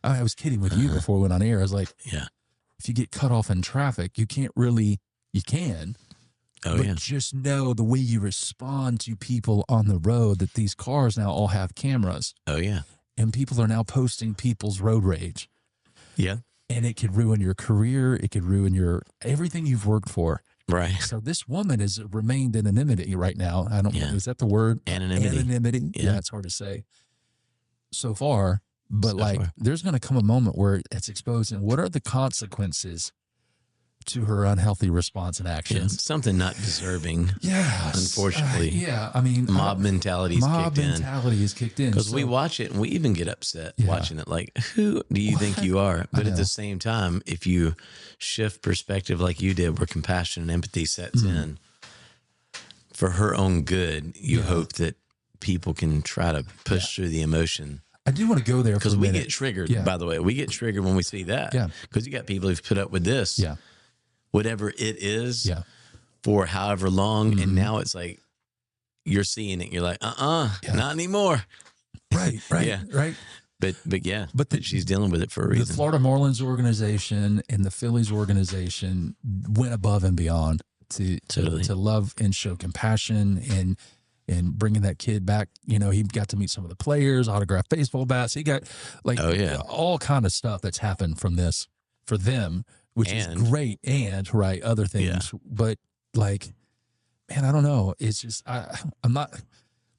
I was kidding with you before we went on air. I was like, if you get cut off in traffic, you can. But just know the way you respond to people on the road, that these cars now all have cameras. Oh, yeah. And people are now posting people's road rage. Yeah. and it could ruin your career. It could ruin everything you've worked for. Right. So this woman has remained anonymity right now. I don't know. Is that the word? Anonymity. Yeah. It's hard to say so far, but there's going to come a moment where it's exposed. And what are the consequences to her unhealthy response and actions? Yeah, something not deserving. Yeah. Unfortunately. I mean, mob mentality is kicked in. Because we watch it and we even get upset watching it. Like, who do you think you are? But at the same time, if you shift perspective like you did, where compassion and empathy sets in for her own good, you hope that people can try to push through the emotion. I do want to go there because we get triggered. By the way, we get triggered when we see that. Yeah. Because you got people who've put up with this. Yeah. Whatever it is for however long. And now it's like, you're seeing it. You're like, not anymore. Right. But she's dealing with it for a reason. The Florida Marlins organization and the Phillies organization went above and beyond to love and show compassion and bringing that kid back. You know, he got to meet some of the players, autographed baseball bats. He got all kind of stuff that's happened from this for them, which is great, and other things. But like, man, I don't know. It's just, I'm not,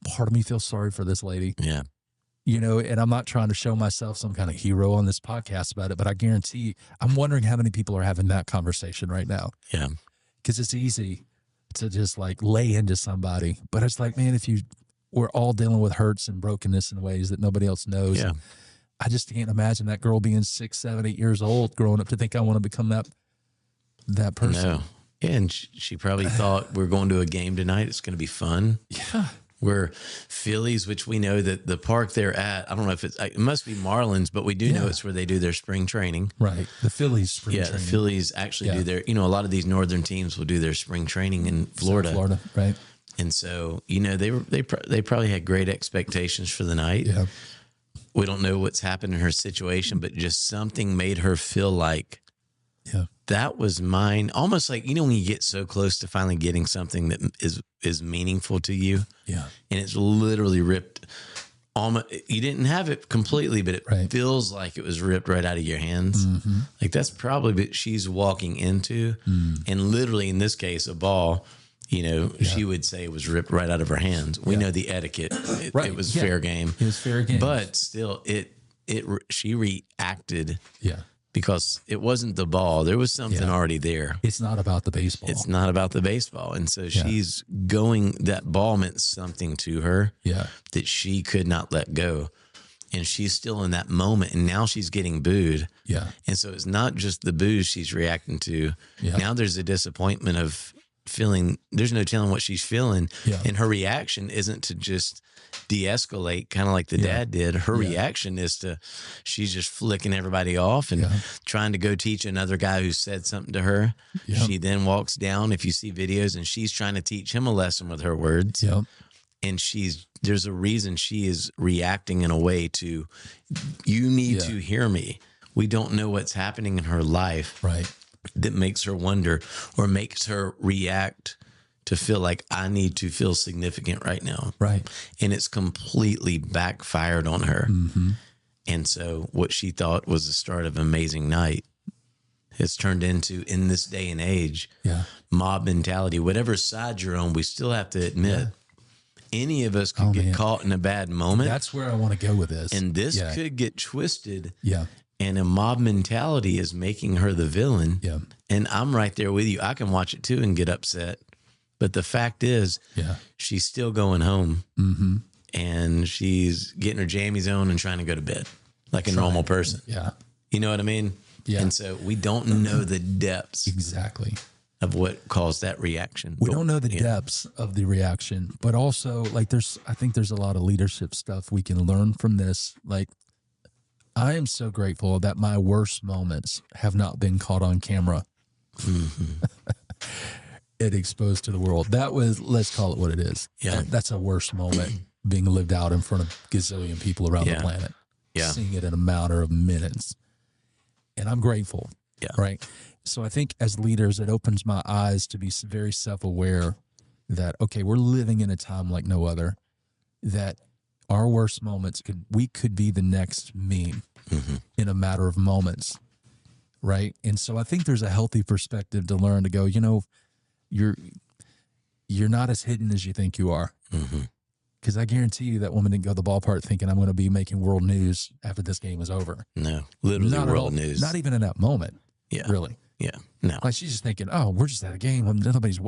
part of me feels sorry for this lady. Yeah. You know, and I'm not trying to show myself some kind of hero on this podcast about it, but I guarantee, I'm wondering how many people are having that conversation right now. Yeah. Because it's easy to just like lay into somebody. But it's like, man, we're all dealing with hurts and brokenness in ways that nobody else knows. Yeah. I just can't imagine that girl being 6, 7, 8 years old, growing up to think I want to become that person. No. Yeah, and she probably thought we're going to a game tonight. It's going to be fun. Yeah. We're Phillies, which we know that the park they're at, I don't know if it must be Marlins, but we do know it's where they do their spring training. Right. The Phillies spring training. Yeah, the Phillies actually do their, a lot of these northern teams will do their spring training in Florida. South Florida, right. And so, they probably had great expectations for the night. Yeah. We don't know what's happened in her situation, but just something made her feel like that was mine. Almost like, when you get so close to finally getting something that is meaningful to you. Yeah. And it's literally ripped. You didn't have it completely, but it feels like it was ripped right out of your hands. Mm-hmm. Like that's probably what she's walking into. And literally in this case, a ball, she would say it was ripped right out of her hands. We know the etiquette. It was fair game. It was fair game. But still, she reacted. Yeah. Because it wasn't the ball. There was something already there. It's not about the baseball. It's not about the baseball. And so she's that ball meant something to her that she could not let go. And she's still in that moment. And now she's getting booed. Yeah. And so it's not just the booze she's reacting to. Yeah. Now there's a disappointment of feeling, there's no telling what she's feeling. Yeah. And her reaction isn't to just de-escalate, kind of like the dad did. Her reaction is she's just flicking everybody off and trying to go teach another guy who said something to her. Yep. She then walks down, if you see videos, and she's trying to teach him a lesson with her words. Yep. And there's a reason she is reacting in a way to, you need to hear me. We don't know what's happening in her life that makes her wonder or makes her react to feel like I need to feel significant right now. Right. And it's completely backfired on her. Mm-hmm. And so what she thought was the start of an amazing night has turned into, in this day and age, mob mentality. Whatever side you're on, we still have to admit, any of us could get caught in a bad moment. That's where I want to go with this. And this could get twisted. Yeah. And a mob mentality is making her the villain. Yeah. And I'm right there with you. I can watch it too and get upset. But the fact is, she's still going home, and she's getting her jammies on and trying to go to bed like a normal person. Yeah. You know what I mean? Yeah. And so we don't know the depths of what caused that reaction. We don't know the depths of the reaction, but also like I think there's a lot of leadership stuff we can learn from this. Like, I am so grateful that my worst moments have not been caught on camera. Mm-hmm. It exposed to the world. That was, let's call it what it is. Yeah. That's a worst moment being lived out in front of gazillion people around the planet. Yeah. Seeing it in a matter of minutes. And I'm grateful. Yeah. Right. So I think as leaders, it opens my eyes to be very self-aware that, okay, we're living in a time like no other, that our worst moments could be the next meme in a matter of moments. right? And so I think there's a healthy perspective to learn to go, you're not as hidden as you think you are. Because I guarantee you that woman didn't go to the ballpark thinking I'm going to be making world news after this game is over. No, literally not world news. Not even in that moment. Yeah. Really. Yeah. No. Like she's just thinking, oh, we're just at a game. Nobody's,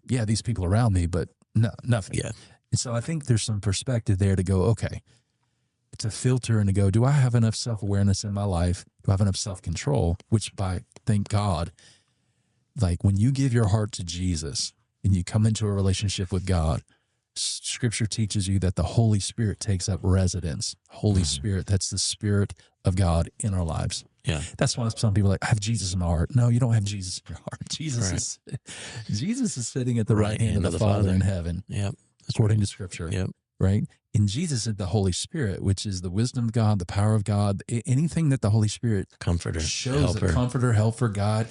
these people around me, but no, nothing. Yeah. And so I think there's some perspective there to go, okay, it's a filter and to go, do I have enough self-awareness in my life? Do I have enough self-control? Which thank God, like when you give your heart to Jesus and you come into a relationship with God, Scripture teaches you that the Holy Spirit takes up residence. Holy Spirit, that's the Spirit of God in our lives. Yeah. That's why some people are like, I have Jesus in my heart. No, you don't have Jesus in your heart. Jesus is sitting at the right hand of the Father in heaven. Yep. According to Scripture. Yep. Right? And Jesus is the Holy Spirit, which is the wisdom of God, the power of God, anything that the Holy Spirit shows, a comforter, helper, God,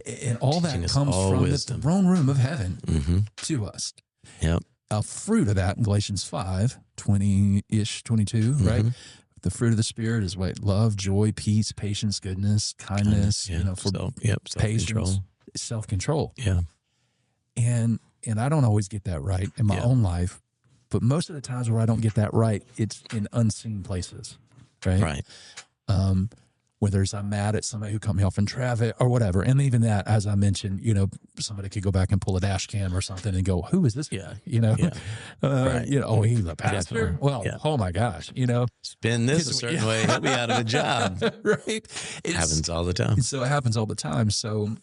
and all that comes from the throne room of heaven to us. Yep. A fruit of that in Galatians 5, 20-ish, 22, right? The fruit of the Spirit is love, joy, peace, patience, goodness, kindness, patience, self-control. Yeah. And I don't always get that right in my own life, but most of the times where I don't get that right, it's in unseen places, right? Right. Whether it's I'm mad at somebody who cut me off in traffic or whatever. And even that, as I mentioned, somebody could go back and pull a dash cam or something and go, who is this guy? Oh, he's a pastor. Definitely. Well, oh my gosh, Spin this a certain way, he'll be out of a job. Right. It happens all the time. So it happens all the time. So,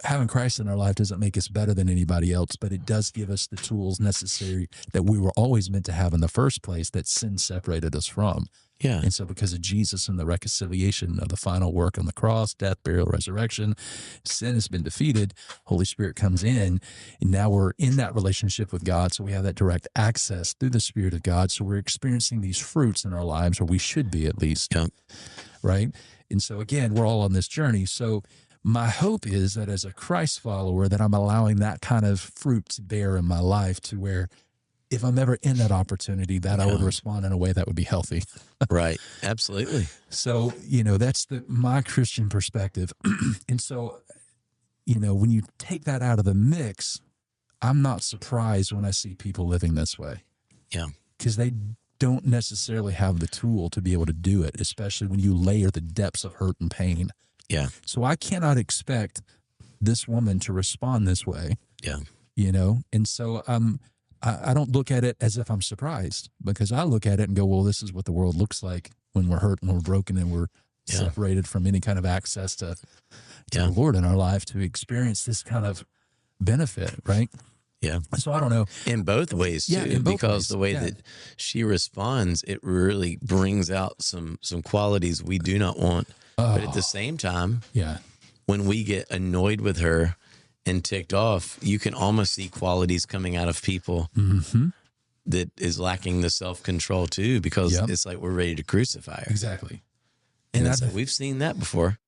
having Christ in our life doesn't make us better than anybody else, but it does give us the tools necessary that we were always meant to have in the first place that sin separated us from. Yeah. And so because of Jesus and the reconciliation of the final work on the cross, death, burial, resurrection, sin has been defeated. Holy Spirit comes in, and now we're in that relationship with God. So we have that direct access through the Spirit of God. So we're experiencing these fruits in our lives, or we should be at least. Yeah. Right? And so again, we're all on this journey. So my hope is that as a Christ follower, that I'm allowing that kind of fruit to bear in my life to where if I'm ever in that opportunity, that I would respond in a way that would be healthy. Right. Absolutely. So, that's my Christian perspective. And so, when you take that out of the mix, I'm not surprised when I see people living this way. Yeah. Because they don't necessarily have the tool to be able to do it, especially when you layer the depths of hurt and pain. Yeah. So I cannot expect this woman to respond this way. Yeah. And so I don't look at it as if I'm surprised, because I look at it and go, well, this is what the world looks like when we're hurt and we're broken and we're separated from any kind of access to the Lord in our life to experience this kind of benefit, right? Yeah. So I don't know. In both ways, too, because the way that she responds, it really brings out some qualities we do not want. But at the same time, when we get annoyed with her and ticked off, you can almost see qualities coming out of people that is lacking the self-control too, because it's like we're ready to crucify her. Exactly. And we've seen that before.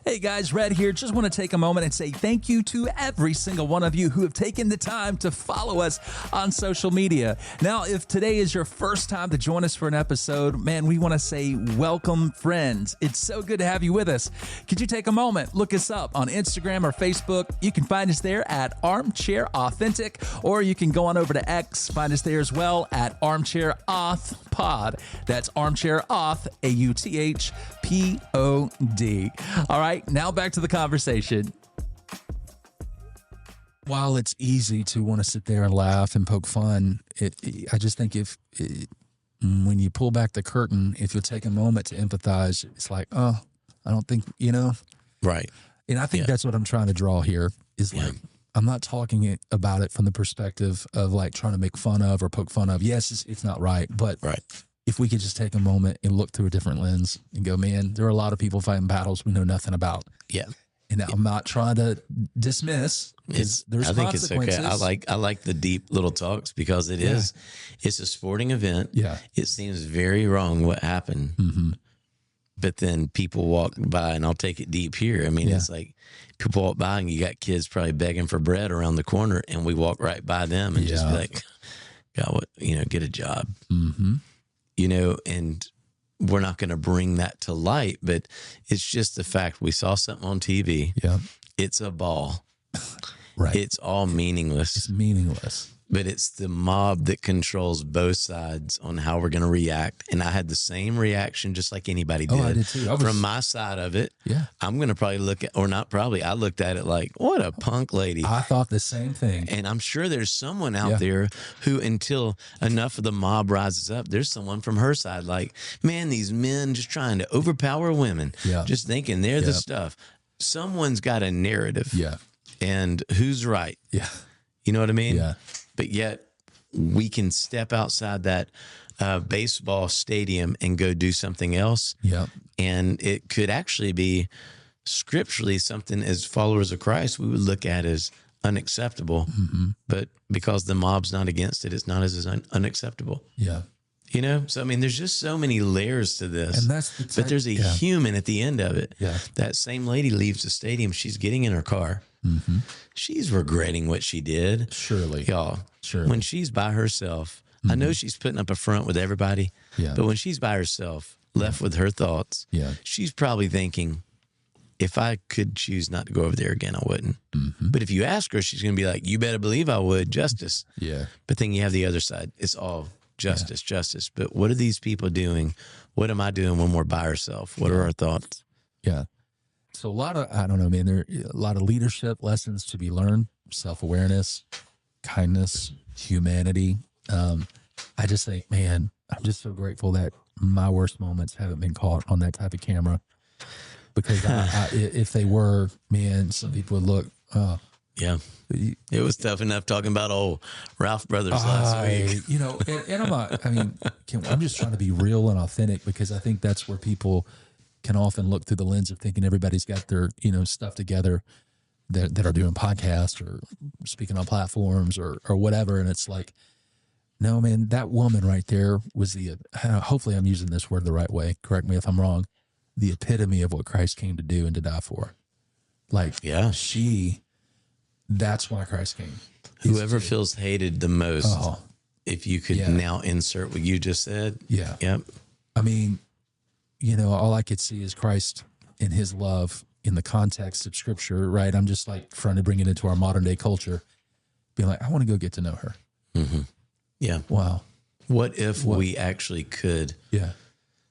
Hey guys, Rhett here. Just want to take a moment and say thank you to every single one of you who have taken the time to follow us on social media. Now, if today is your first time to join us for an episode, man, we want to say welcome, friends. It's so good to have you with us. Could you take a moment, look us up on Instagram or Facebook? You can find us there at Armchair Authentic, or you can go on over to X, find us there as well at Armchair Auth Pod. That's Armchair Auth, AUTHPOD. All right. Now back to the conversation. While it's easy to want to sit there and laugh and poke fun, I just think when you pull back the curtain, if you'll take a moment to empathize, it's like, I don't think, Right. And I think that's what I'm trying to draw here is like, I'm not talking about it from the perspective of like trying to make fun of or poke fun of. Yes, it's not right, but if we could just take a moment and look through a different lens and go, man, there are a lot of people fighting battles we know nothing about. Yeah. And I'm not trying to dismiss. There's I think it's okay. I like the deep little talks because it's a sporting event. Yeah. It seems very wrong what happened. But then people walk by, and I'll take it deep here. I mean, it's like people walk by and you got kids probably begging for bread around the corner, and we walk right by them and just be like, God, get a job. And we're not going to bring that to light, but it's just the fact we saw something on TV. Yeah. It's a ball. Right. It's all meaningless. It's meaningless. But it's the mob that controls both sides on how we're going to react. And I had the same reaction just like anybody did. Oh, I did too. From my side of it, yeah. I'm going to probably look at, or not probably, I looked at it like, what a punk lady. I thought the same thing. And I'm sure there's someone out there who, until enough of the mob rises up, there's someone from her side like, man, these men just trying to overpower women, just thinking they're the stuff. Someone's got a narrative. Yeah. And who's right? Yeah. You know what I mean? Yeah. But yet we can step outside that baseball stadium and go do something else. Yeah. And it could actually be scripturally something as followers of Christ we would look at as unacceptable. Mm-hmm. But because the mob's not against it, it's not as unacceptable. Yeah. You know? So, I mean, there's just so many layers to this. And that's the but there's a human at the end of it. Yeah. That same lady leaves the stadium. She's getting in her car. Mm-hmm. She's regretting what she did. Surely. Y'all. Surely. When she's by herself, I know she's putting up a front with everybody. Yeah. But when she's by herself, left with her thoughts, she's probably thinking, if I could choose not to go over there again, I wouldn't. Mm-hmm. But if you ask her, she's going to be like, you better believe I would. Justice. Yeah. But then you have the other side. It's all justice. But what are these people doing? What am I doing when we're by ourselves? What are our thoughts? Yeah. So a lot of, I don't know, man, there are a lot of leadership lessons to be learned, self-awareness, kindness, humanity. I just think, man, I'm just so grateful that my worst moments haven't been caught on that type of camera, because if they were, man, some people would look, yeah, it was tough enough talking about old Ralph Brothers last week. You know, and I'm not, I mean, I'm just trying to be real and authentic, because I think that's where people can often look through the lens of thinking everybody's got their, stuff together that are doing podcasts or speaking on platforms or whatever. And it's like, no, man, that woman right there was hopefully I'm using this word the right way. Correct me if I'm wrong. The epitome of what Christ came to do and to die for. Like, that's why Christ came. Whoever feels hated the most, if you could now insert what you just said. Yeah. Yep. I mean, all I could see is Christ in his love in the context of Scripture, right? I'm just like trying to bring it into our modern day culture, being like, I want to go get to know her. Mm-hmm. Yeah. Wow. What if we actually could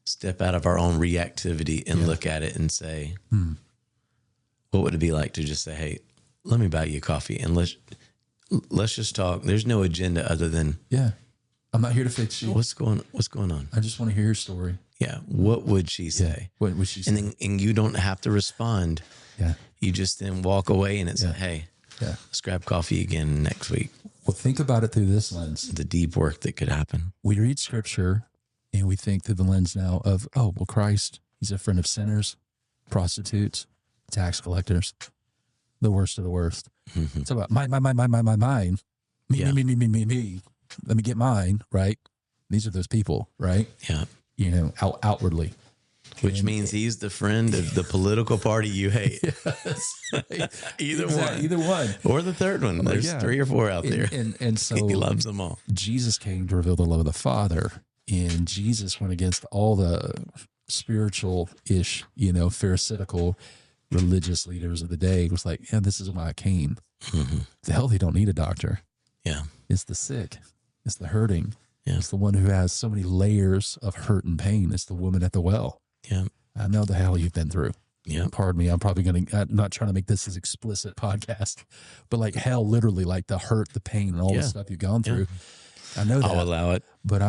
step out of our own reactivity and look at it and say, what would it be like to just say, hey, let me buy you a coffee and let's just talk. There's no agenda other than, I'm not here to fix you. What's going on? I just want to hear your story. Yeah. What would she say? What would she say? And you don't have to respond. Yeah. You just then walk away and it's, hey, let's grab coffee again next week. Well, think about it through this lens. The deep work that could happen. We read Scripture and we think through the lens now of, Christ, he's a friend of sinners, prostitutes, tax collectors, the worst of the worst. Mm-hmm. It's about mine. Me. Let me get mine, right? These are those people, right? Yeah. Outwardly. Which means he's the friend of the political party you hate. Either one. Or the third one. There's 3 or 4 out there. And so he loves them all. Jesus came to reveal the love of the Father. And Jesus went against all the spiritual-ish, pharisaical religious leaders of the day. It was like, this is why I came. Mm-hmm. The healthy don't need a doctor. Yeah. It's the sick. It's the hurting. Yeah. It's the one who has so many layers of hurt and pain. It's the woman at the well. Yeah. I know the hell you've been through. Yeah. Pardon me. I'm probably I'm not trying to make this as explicit podcast, but like hell, literally like the hurt, the pain, and all the stuff you've gone through. I know that. I'll allow it. But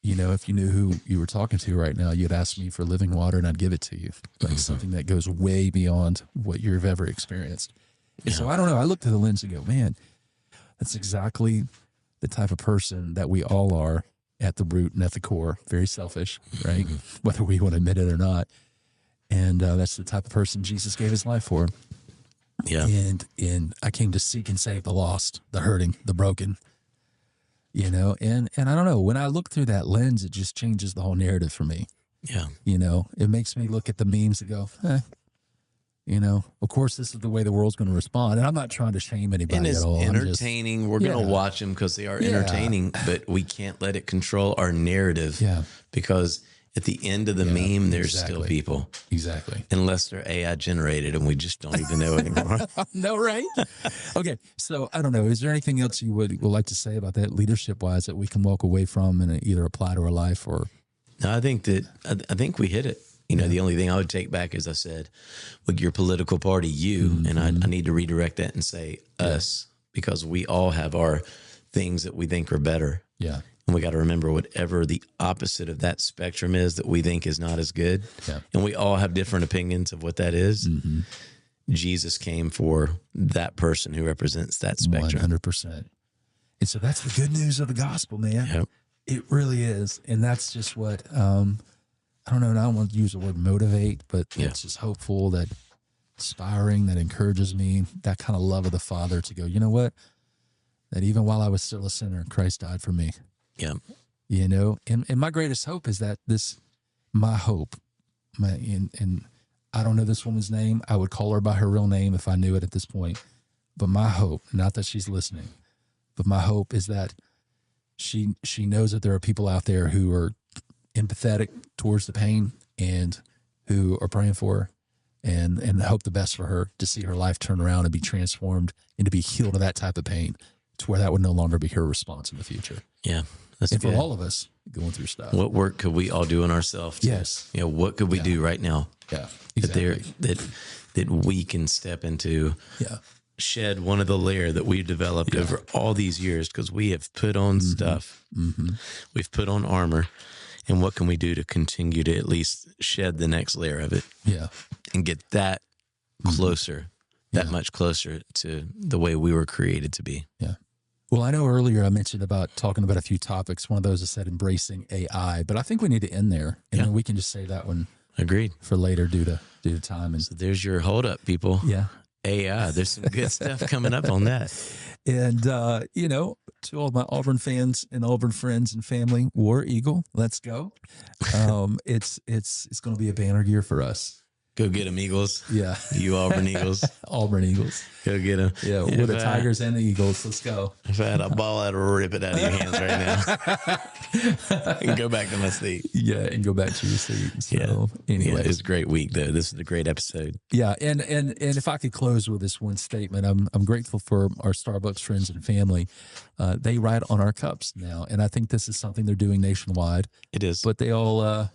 if you knew who you were talking to right now, you'd ask me for living water and I'd give it to you. Like something that goes way beyond what you've ever experienced. Yeah. So I don't know. I look through the lens and go, man, that's exactly the type of person that we all are at the root and at the core. Very selfish, right? Whether we want to admit it or not. And that's the type of person Jesus gave his life for. Yeah. And I came to seek and save the lost, the hurting, the broken, and I don't know, when I look through that lens, it just changes the whole narrative for me. Yeah. It makes me look at the memes and go, of course, this is the way the world's going to respond. And I'm not trying to shame anybody at all. Entertaining. We're going to watch them because they are entertaining, but we can't let it control our narrative. Yeah. Because At the end of the meme, there's still people. Exactly. Unless they're AI generated and we just don't even know anymore. No, right? Okay. So I don't know. Is there anything else you would like to say about that leadership wise that we can walk away from and either apply to our life or? No, I think we hit it. You know, the only thing I would take back is I said, with your political party, you, and I need to redirect that and say us, because we all have our things that we think are better. Yeah. And we got to remember whatever the opposite of that spectrum is that we think is not as good. Yeah. And we all have different opinions of what that is. Mm-hmm. Jesus came for that person who represents that spectrum. 100%. And so that's the good news of the gospel, man. Yep. It really is. And that's just what, I don't know, and I don't want to use the word motivate, but it's just hopeful, that inspiring, that encourages me, that kind of love of the Father to go, you know what? That even while I was still a sinner, Christ died for me. Yeah. You know, and my greatest hope is that my hope, and I don't know this woman's name. I would call her by her real name if I knew it at this point. But my hope, not that she's listening, but my hope is that she knows that there are people out there who are empathetic towards the pain and who are praying for her and hope the best for her, to see her life turn around and be transformed and to be healed of that type of pain, to where that would no longer be her response in the future. Yeah. That's and good. for all of us going through stuff. What work could we all do in ourselves? Yes. You know, what could we do right now? Yeah. Exactly. That we can step into, shed one of the layer that we've developed over all these years, because we have put on stuff. Mm-hmm. We've put on armor. And what can we do to continue to at least shed the next layer of it? Yeah. And get that closer, that much closer to the way we were created to be. Yeah. Well, I know earlier I mentioned about talking about a few topics. One of those is said embracing AI, but I think we need to end there, and then we can just save that one. Agreed. For later due to time. And so there's your hold up, people. Yeah. AI. There's some good stuff coming up on that. And, you know, to all my Auburn fans and Auburn friends and family, War Eagle, let's go. It's going to be a banner year for us. Go get them, Eagles. Yeah. You Auburn Eagles. Auburn Eagles. Go get them. Yeah, with the Tigers and the Eagles. Let's go. If I had a ball, I'd rip it out of your hands right now. And go back to my seat. Yeah, and go back to your seat. So, anyway. It was a great week, though. This is a great episode. Yeah, and if I could close with this one statement, I'm grateful for our Starbucks friends and family. They write on our cups now, and I think this is something they're doing nationwide. It is. But they all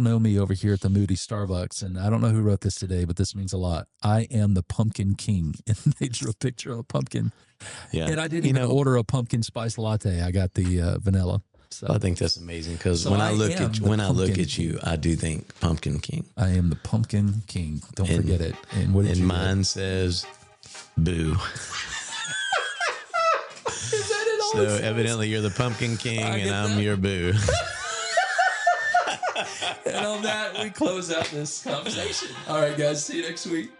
know me over here at the Moody Starbucks, and I don't know who wrote this today, but this means a lot. I am the Pumpkin King, and they drew a picture of a pumpkin. Yeah, and I didn't even order a pumpkin spice latte. I got the vanilla. So I think that's amazing, because when I look at you, I do think Pumpkin King. I am the Pumpkin King. Don't forget it. And what did you mine get? Says boo. Is that it? So evidently you're the Pumpkin King, and I'm your boo. And on that, we close out this conversation. All right, guys. See you next week.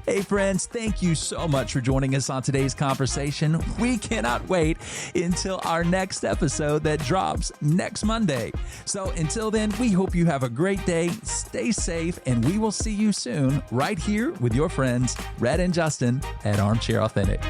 Hey, friends, thank you so much for joining us on today's conversation. We cannot wait until our next episode that drops next Monday. So until then, we hope you have a great day. Stay safe, and we will see you soon right here with your friends, Rhett and Justin at Armchair Authentic.